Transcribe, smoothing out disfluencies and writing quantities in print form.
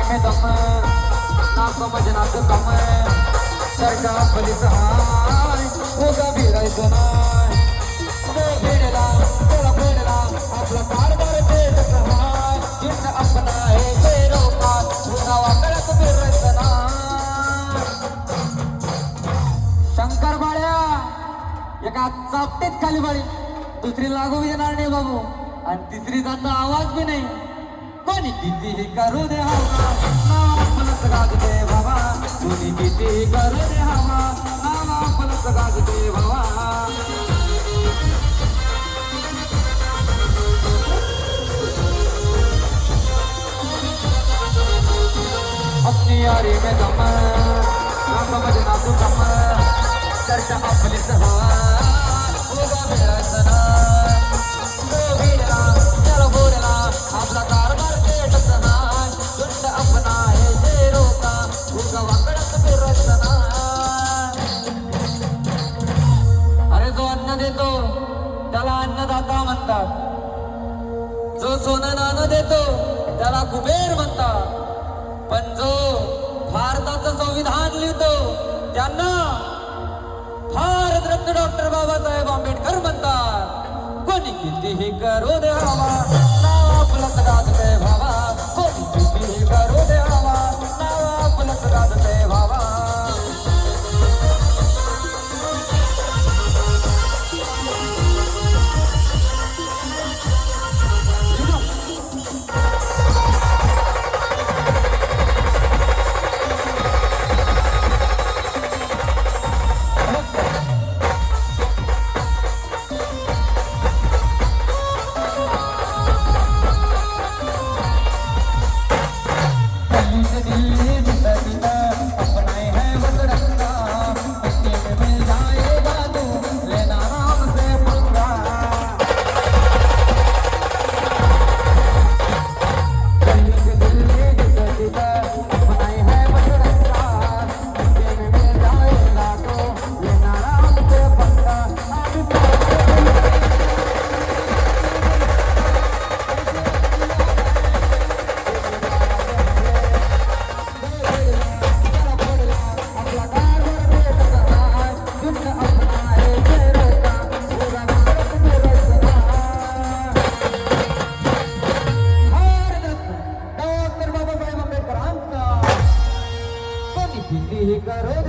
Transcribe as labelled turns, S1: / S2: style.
S1: में दम ना समझ ना तो कम सरकार पुलिस हाय होगा भी रायचं नाही तो भेडला त्याला भेडला आपला कारभार भेटत हाय जिन्न अपना है ते रोका होगा वाकडत फिरायचं नाही शंकर बाळ्या एका चापटीत खाली बाळी दुसरी लागू येणार नाही बाबू आणि तिसरी जाता आवाज भी नाही कोणी कितीही करू दे हवा नाव आपलंच गाजते बाबा कोणी कितीही करू दे हवा नाव आपलंच गाजते बाबा अपनी यारी में दम ना समझना तू कम चर्चा आपलीच हवा होगा मेरा सना तो भिडला चल बोलला आपला कारभार भेटत नाही दुष्ट अपना है जे रोका उगा वाकडत फिरत नाही अरे जो अन्न देतो त्याला अन्नदाता म्हणतात जो सोनं नाणं देतो त्याला कुबेर म्हणतात पण जो भारताचं संविधान लिहितो त्यांना भारतरत्न डॉक्टर बाबासाहेब आंबेडकर म्हणतात कोणी कितीही करू दे हवा नाव आपलंच गाजते भावा कोणी कितीही करू दे हवा नाव आपलंच गाजते भावा कितीही करू